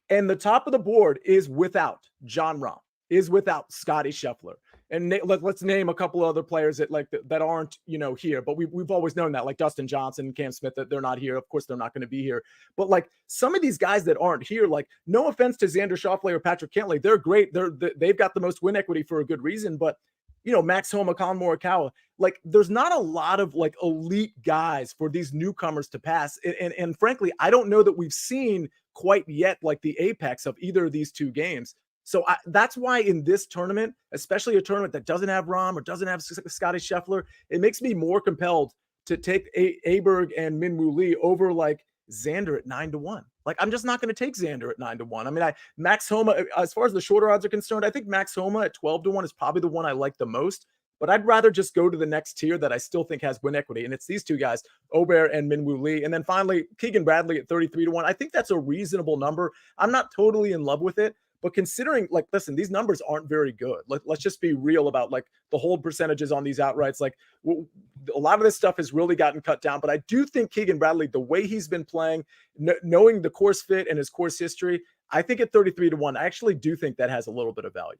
and the top of the board is without Jon Rahm, is without Scotty Scheffler. And let's name a couple of other players that aren't, here, but we've always known that, like Dustin Johnson and Cam Smith, that they're not here. Of course, they're not going to be here. But like some of these guys that aren't here, like no offense to Xander Schauffele or Patrick Cantlay, they're great. They've got the most win equity for a good reason. But Max Homa, Colin Morikawa, like there's not a lot of like elite guys for these newcomers to pass. And frankly, I don't know that we've seen quite yet like the apex of either of these two games. So that's why in this tournament, especially a tournament that doesn't have Rahm or doesn't have Scotty Scheffler, it makes me more compelled to take Aberg and Minwoo Lee over like Xander at 9-1. Like I'm just not going to take Xander at 9-1. I mean, Max Homa, as far as the shorter odds are concerned, I think Max Homa at 12-1 is probably the one I like the most. But I'd rather just go to the next tier that I still think has win equity. And it's these two guys, Aberg and Minwoo Lee. And then finally, Keegan Bradley at 33-1. I think that's a reasonable number. I'm not totally in love with it. But considering, like, listen, these numbers aren't very good. Let's just be real about, like, the hold percentages on these outrights. Like, a lot of this stuff has really gotten cut down. But I do think Keegan Bradley, the way he's been playing, knowing the course fit and his course history, I think at 33-1, I actually do think that has a little bit of value.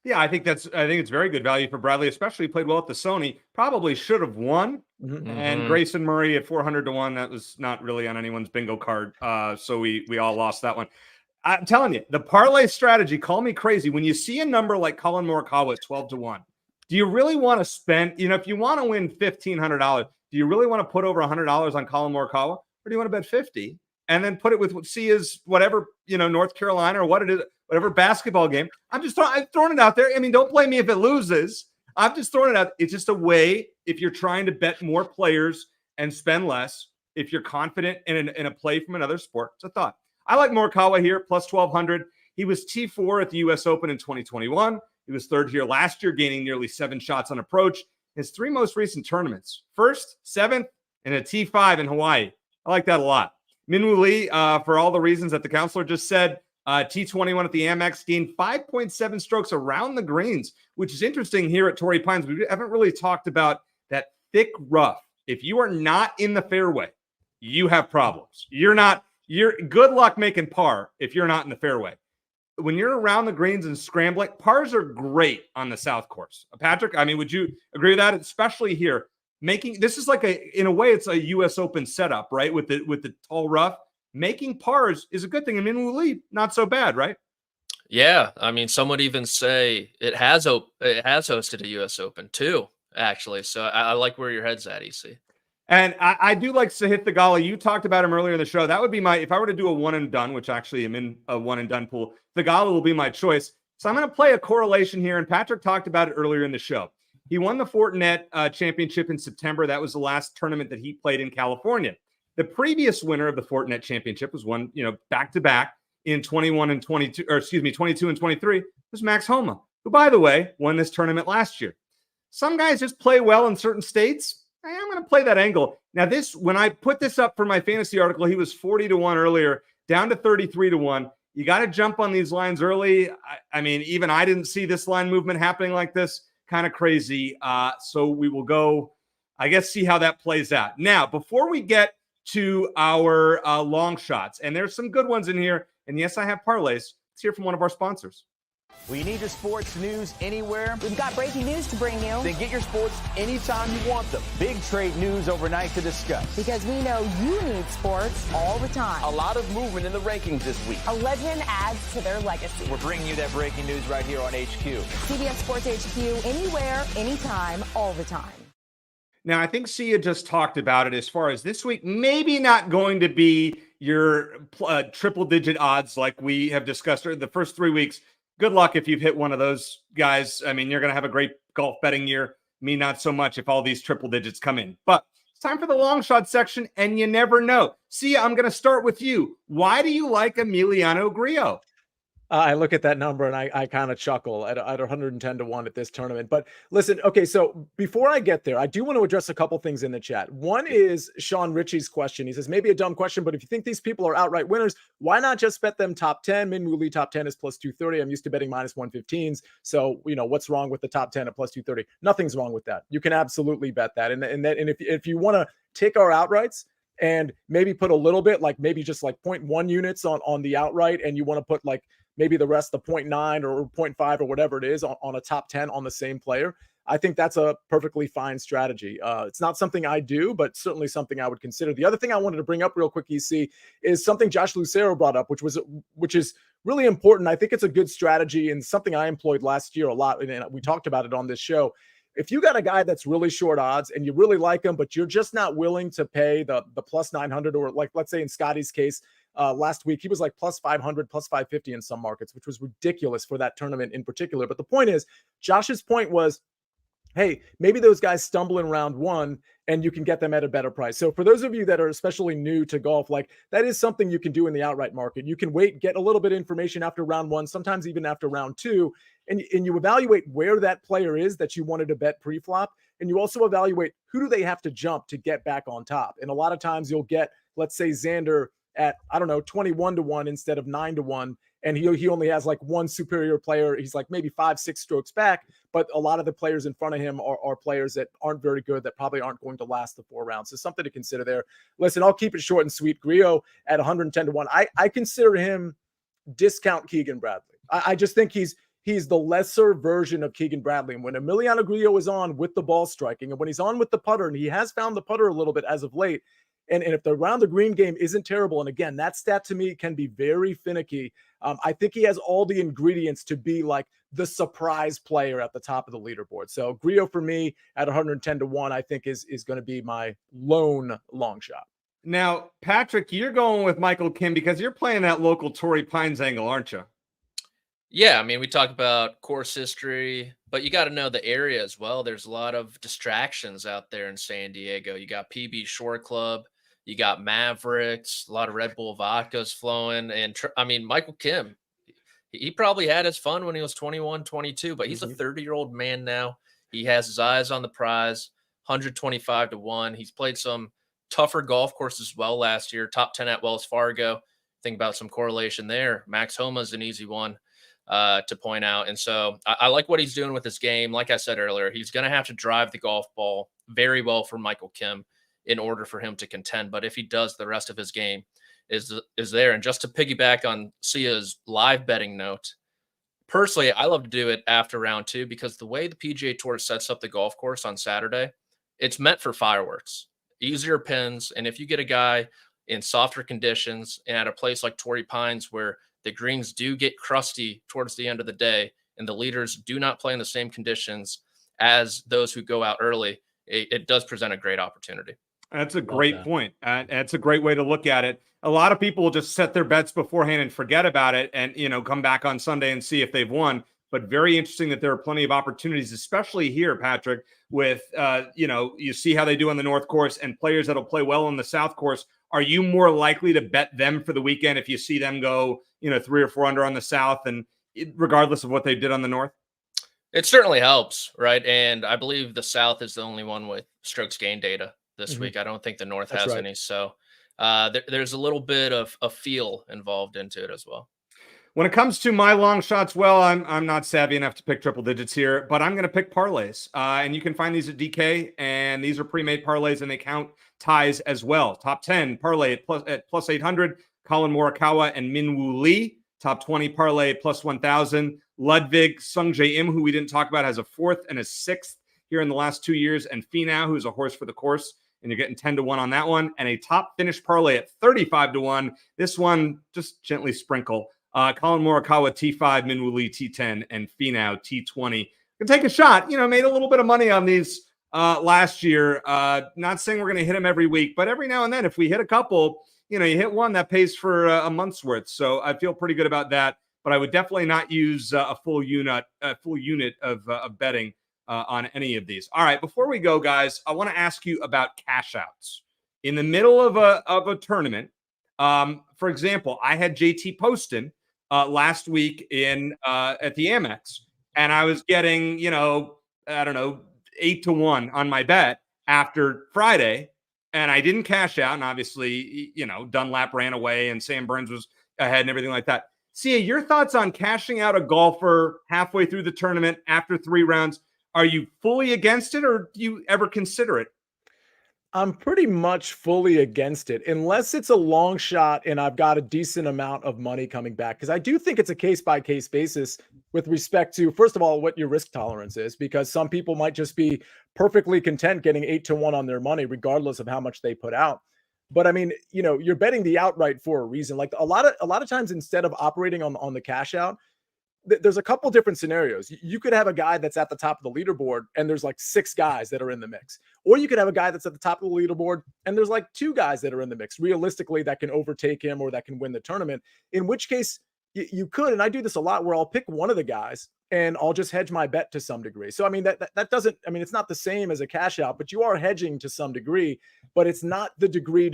Yeah, I think it's very good value for Bradley, especially played well at the Sony. Probably should have won. Mm-hmm. And Grayson Murray at 400-1, that was not really on anyone's bingo card. So we all lost that one. I'm telling you, the parlay strategy, call me crazy. When you see a number like Colin Morikawa at 12-1, do you really want to spend, if you want to win $1,500, do you really want to put over $100 on Colin Morikawa? Or do you want to bet 50 and then put it with is whatever, North Carolina or what it is, whatever basketball game? I'm throwing it out there. I mean, don't blame me if it loses. I'm just throwing it out. It's just a way, if you're trying to bet more players and spend less, if you're confident in a play from another sport, it's a thought. I like Morikawa here, plus 1,200. He was T4 at the U.S. Open in 2021. He was third here last year, gaining nearly 7 shots on approach. His 3 most recent tournaments, 1st, 7th, and a T5 in Hawaii. I like that a lot. Minwoo Lee, for all the reasons that the counselor just said, T21 at the Amex, gained 5.7 strokes around the greens, which is interesting here at Torrey Pines. We haven't really talked about that thick rough. If you are not in the fairway, you have problems. You're good luck making par if you're not in the fairway. When you're around the greens and scrambling, pars are great on the South Course. Patrick, I mean, would you agree with that? Especially here, this is like in a way, it's a U.S. Open setup, right? With the tall rough, making pars is a good thing. I mean, Lee, not so bad, right? Yeah, I mean, some would even say it has hosted a U.S. Open too, actually. So I like where your head's at, EC. And I do like Sahith Theegala. You talked about him earlier in the show. That would be if I were to do a one and done, which actually I'm in a one and done pool, Theegala will be my choice. So I'm going to play a correlation here. And Patrick talked about it earlier in the show. He won the Fortinet Championship in September. That was the last tournament that he played in California. The previous winner of the Fortinet Championship was one, back to back in 22 and 23 was Max Homa, who, by the way, won this tournament last year. Some guys just play well in certain states. I'm going to play that angle. Now, when I put this up for my fantasy article, he was 40-1 earlier, down to 33-1. You got to jump on these lines early. I mean, even I didn't see this line movement happening like this. Kind of crazy. So we will go, I guess, see how that plays out. Now, before we get to our long shots, and there's some good ones in here, and yes, I have parlays. Let's hear from one of our sponsors. Well, you need your sports news anywhere? We've got breaking news to bring you. Then get your sports anytime you want them. Big trade news overnight to discuss. Because we know you need sports all the time. A lot of movement in the rankings this week. A legend adds to their legacy. We're bringing you that breaking news right here on HQ. CBS Sports HQ, anywhere, anytime, all the time. Now, I think Sia just talked about it as far as this week, maybe not going to be your triple-digit odds like we have discussed the first 3 weeks. Good luck if you've hit one of those guys. I mean, you're going to have a great golf betting year. Me, not so much if all these triple digits come in. But it's time for the long shot section, and you never know. Sia, I'm going to start with you. Why do you like Emiliano Grillo? I look at that number and I kind of chuckle at 110-1 at this tournament. But listen, okay, so before I get there, I do want to address a couple things in the chat. One is Sean Ritchie's question. He says, maybe a dumb question, but if you think these people are outright winners, why not just bet them top 10? Min Woo Lee top 10 is plus 230. I'm used to betting minus 115s. So, what's wrong with the top 10 at plus 230? Nothing's wrong with that. You can absolutely bet that. And if you want to take our outrights and maybe put a little bit, like maybe just like 0.1 units on the outright, and you want to put like maybe the rest, the 0.9 or 0.5 or whatever it is on a top 10 on the same player, I think that's a perfectly fine strategy. It's not something I do, but certainly something I would consider. The other thing I wanted to bring up real quick, EC, is something Josh Lucero brought up, which is really important. I think it's a good strategy and something I employed last year a lot, and we talked about it on this show. If you got a guy that's really short odds and you really like him, but you're just not willing to pay the plus 900, or like, let's say in Scotty's case, last week, he was like plus 500, plus 550 in some markets, which was ridiculous for that tournament in particular. But the point is, Josh's point was, hey, maybe those guys stumble in round one and you can get them at a better price. So for those of you that are especially new to golf, like that is something you can do in the outright market. You can wait, get a little bit of information after round one, sometimes even after round two, and you evaluate where that player is that you wanted to bet pre-flop. And you also evaluate who do they have to jump to get back on top. And a lot of times you'll get, let's say, Xander at, 21-1 instead of 9-1. And he only has like one superior player. He's like maybe 5-6 strokes back, but a lot of the players in front of him are players that aren't very good, that probably aren't going to last the 4 rounds. So something to consider there. Listen, I'll keep it short and sweet. Grillo at 110-1. I consider him discount Keegan Bradley. I just think he's the lesser version of Keegan Bradley. And when Emiliano Grillo is on with the ball striking, and when he's on with the putter, and he has found the putter a little bit as of late, and if the round the green game isn't terrible, and again, that stat to me can be very finicky, I think he has all the ingredients to be like the surprise player at the top of the leaderboard. So Grillo for me at 110-1, I think is going to be my lone long shot. Now, Patrick, you're going with Michael Kim because you're playing that local Torrey Pines angle, aren't you? Yeah, I mean, we talk about course history, but you got to know the area as well. There's a lot of distractions out there in San Diego. You got PB Shore Club, you got Mavericks, a lot of Red Bull vodkas flowing. And I mean, Michael Kim, he probably had his fun when he was 21, 22, but he's a 30-year-old man now. He has his eyes on the prize, 125-1. He's played some tougher golf courses as well last year, top 10 at Wells Fargo. Think about some correlation there. Max Homa is an easy one to point out. And so I like what he's doing with his game. Like I said earlier, he's going to have to drive the golf ball very well for Michael Kim in order for him to contend. But if he does, the rest of his game is there. And just to piggyback on Sia's live betting note, personally, I love to do it after round 2 because the way the PGA Tour sets up the golf course on Saturday, it's meant for fireworks, easier pins. And if you get a guy in softer conditions and at a place like Torrey Pines where the greens do get crusty towards the end of the day and the leaders do not play in the same conditions as those who go out early, it does present a great opportunity. That's a great point. That's a great way to look at it. A lot of people will just set their bets beforehand and forget about it and, come back on Sunday and see if they've won. But very interesting that there are plenty of opportunities, especially here, Patrick, with, you see how they do on the North Course and players that'll play well on the South Course. Are you more likely to bet them for the weekend if you see them go, 3 or 4 under on the South and regardless of what they did on the North? It certainly helps, right? And I believe the South is the only one with strokes gain data this week. I don't think the North has any. So there's a little bit of a feel involved into it as well. When it comes to my long shots, well, I'm not savvy enough to pick triple digits here, but I'm going to pick parlays. And you can find these at DK, and these are pre-made parlays, and they count ties as well. Top 10 parlay at plus 800, Colin Morikawa and Min Woo Lee. top 20 parlay plus 1,000. Ludwig Sungjae Im, who we didn't talk about, has a 4th and a 6th here in the last 2 years. And Finau, who's a horse for the course, and you're getting 10-1 on that one. And a top finish parlay at 35-1. This one, just gently sprinkle. Colin Morikawa T5, Minwoo Lee T10, and Finau T20. Can take a shot. Made a little bit of money on these last year. Not saying we're going to hit them every week, but every now and then, if we hit a couple, you hit one that pays for a month's worth. So I feel pretty good about that. But I would definitely not use a full unit of betting on any of these. All right, before we go, guys, I want to ask you about cash outs in the middle of a tournament. For example, I had JT Poston last week at the Amex, and I was getting 8-1 on my bet after Friday, and I didn't cash out. And obviously, Dunlap ran away, and Sam Burns was ahead, and everything like that. Sia, your thoughts on cashing out a golfer halfway through the tournament after 3 rounds? Are you fully against it, or do you ever consider it? I'm pretty much fully against it, unless it's a long shot and I've got a decent amount of money coming back. Because I do think it's a case-by-case basis with respect to, first of all, what your risk tolerance is, because some people might just be perfectly content getting 8-1 on their money, regardless of how much they put out. But I mean, you're betting the outright for a reason. Like a lot of times, instead of operating on the cash out, there's a couple different scenarios. You could have a guy that's at the top of the leaderboard and there's like 6 guys that are in the mix. Or you could have a guy that's at the top of the leaderboard and there's like 2 guys that are in the mix, realistically, that can overtake him or that can win the tournament. In which case you could, and I do this a lot, where I'll pick one of the guys and I'll just hedge my bet to some degree. So, I mean, that doesn't, I mean, it's not the same as a cash out, but you are hedging to some degree, but it's not the degree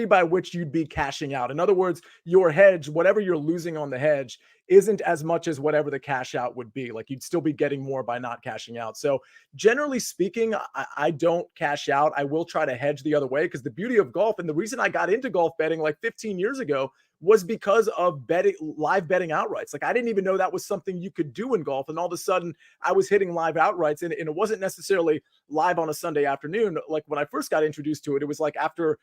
by which you'd be cashing out. In other words, your hedge, whatever you're losing on the hedge, isn't as much as whatever the cash out would be. Like, you'd still be getting more by not cashing out. So generally speaking, I don't cash out. I will try to hedge the other way, because the beauty of golf, and the reason I got into golf betting like 15 years ago, was because of live betting outrights. Like, I didn't even know that was something you could do in golf. And all of a sudden I was hitting live outrights, and it wasn't necessarily live on a Sunday afternoon. Like, when I first got introduced to it, it was like after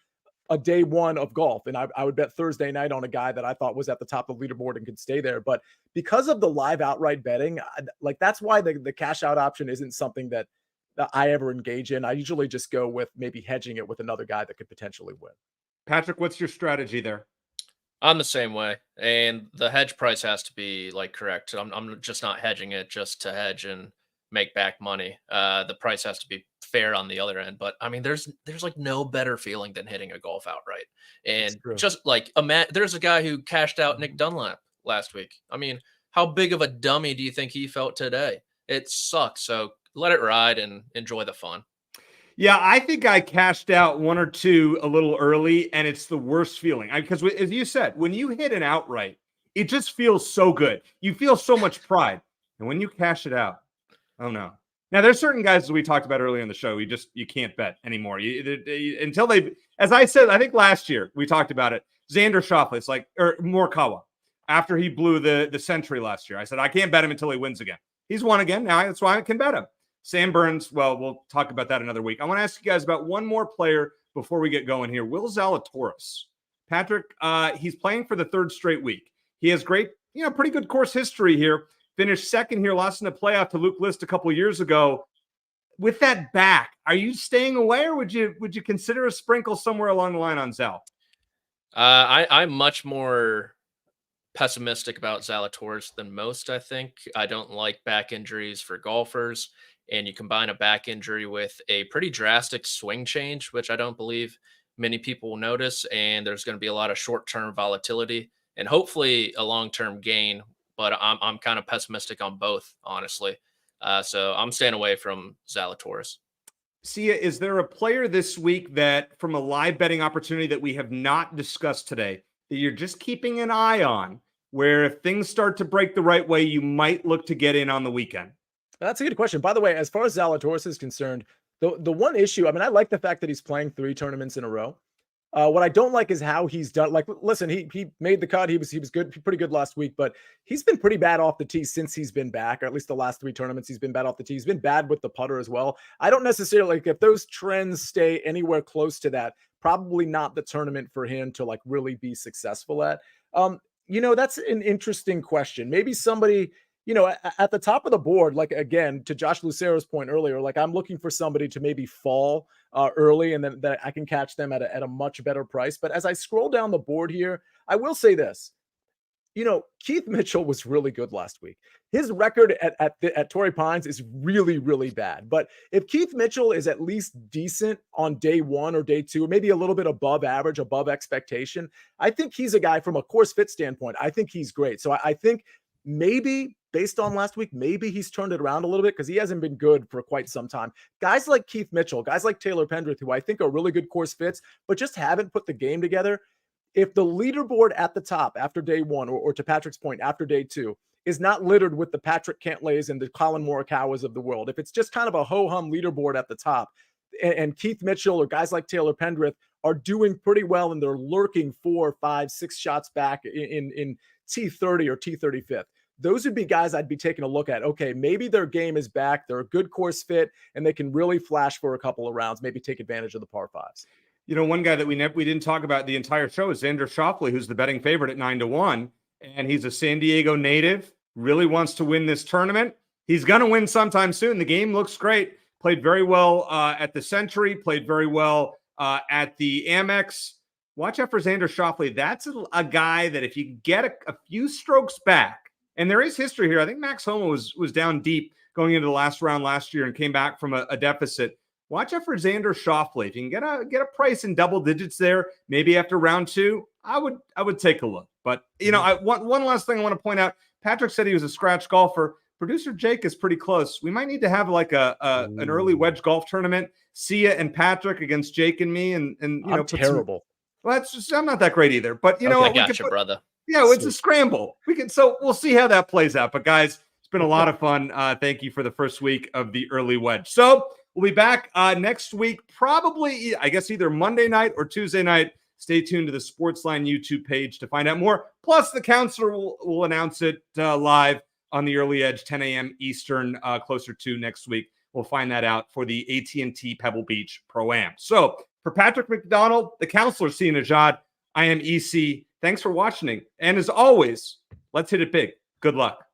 a day 1 of golf, and I would bet Thursday night on a guy that I thought was at the top of the leaderboard and could stay there. But because of the live outright betting, like, that's why the cash out option isn't something that I ever engage in. I usually just go with maybe hedging it with another guy that could potentially win. Patrick, what's your strategy there? I'm the same way, and the hedge price has to be like correct. I'm just not hedging it just to hedge and make back money. The price has to be fair on the other end. But I mean, there's like no better feeling than hitting a golf outright. And just like there's a guy who cashed out Nick Dunlap last week. I mean, how big of a dummy do you think he felt today? It sucks. So let it ride and enjoy the fun. Yeah, I think I cashed out 1 or 2 a little early, and it's the worst feeling. Because as you said, when you hit an outright, it just feels so good. You feel so much pride. And when you cash it out, oh no. Now, there's certain guys, as we talked about earlier in the show, you can't bet anymore. Until they, as I said, I think last year we talked about it. Xander Schauffele, or Morikawa, after he blew the century last year, I said, I can't bet him until he wins again. He's won again. Now that's why I can bet him. Sam Burns, well, we'll talk about that another week. I want to ask you guys about one more player before we get going here. Will Zalatoris. Patrick, he's playing for the 3rd straight week. He has great, pretty good course history here. Finished 2nd here, lost in the playoff to Luke List a couple of years ago. With that back, are you staying away, or would you consider a sprinkle somewhere along the line on Zal? I'm much more pessimistic about Zalatoris than most, I think. I don't like back injuries for golfers, and you combine a back injury with a pretty drastic swing change, which I don't believe many people will notice, and there's going to be a lot of short-term volatility and hopefully a long-term gain. But I'm kind of pessimistic on both, honestly. So I'm staying away from Zalatoris. Sia, is there a player this week that, from a live betting opportunity that we have not discussed today, that you're just keeping an eye on, where if things start to break the right way, you might look to get in on the weekend? That's a good question. By the way, as far as Zalatoris is concerned, the one issue, I mean, I like the fact that he's playing 3 tournaments in a row. What I don't like is how he's done. Like, listen, he made the cut. He was good, pretty good last week, but he's been pretty bad off the tee since he's been back, or at least the last 3 tournaments he's been bad off the tee. He's been bad with the putter as well. I don't necessarily, like, if those trends stay anywhere close to that, probably not the tournament for him to like really be successful at. That's an interesting question. Maybe somebody, at the top of the board, like again, to Josh Lucero's point earlier, like I'm looking for somebody to maybe fall early and then that I can catch them at a much better price. But as I scroll down the board here, I will say this. Keith Mitchell was really good last week. His record at Torrey Pines is really, really bad. But if Keith Mitchell is at least decent on day one or day two, maybe a little bit above average, above expectation, I think he's a guy from a course fit standpoint. I think he's great. So I think maybe based on last week, maybe he's turned it around a little bit because he hasn't been good for quite some time. Guys like Keith Mitchell, guys like Taylor Pendrith, who I think are really good course fits, but just haven't put the game together. If the leaderboard at the top after day one, or to Patrick's point, after day two, is not littered with the Patrick Cantlays and the Colin Morikawas of the world, if it's just kind of a ho-hum leaderboard at the top, and Keith Mitchell or guys like Taylor Pendrith are doing pretty well and they're lurking 4, 5, 6 shots back in T30 or T35th, those would be guys I'd be taking a look at. Okay, maybe their game is back. They're a good course fit, and they can really flash for a couple of rounds, maybe take advantage of the par fives. One guy that we didn't talk about the entire show is Xander Schauffele, who's the betting favorite at 9-1, and he's a San Diego native, really wants to win this tournament. He's going to win sometime soon. The game looks great. Played very well at the Century, played very well at the Amex. Watch out for Xander Schauffele. That's a guy that if you get a few strokes back, and there is history here. I think Max Homa was down deep going into the last round last year and came back from a deficit. Watch out for Xander Schauffele. If you can get a price in double digits there, maybe after round 2, I would take a look. But one last thing I want to point out. Patrick said he was a scratch golfer. Producer Jake is pretty close. We might need to have like an early wedge golf tournament. Sia and Patrick against Jake and me, and I'm terrible. I'm not that great either. But I got you, brother. Yeah, it's a scramble. So we'll see how that plays out. But guys, it's been a lot of fun. Thank you for the first week of the early wedge. So we'll be back next week, probably, I guess, either Monday night or Tuesday night. Stay tuned to the SportsLine YouTube page to find out more. Plus, the counselor will announce it live on the Early Edge, 10 a.m. Eastern, closer to next week. We'll find that out for the AT&T Pebble Beach Pro-Am. So for Patrick McDonald, the counselor, C. Nejad, I am EC. Thanks for watching. And as always, let's hit it big. Good luck.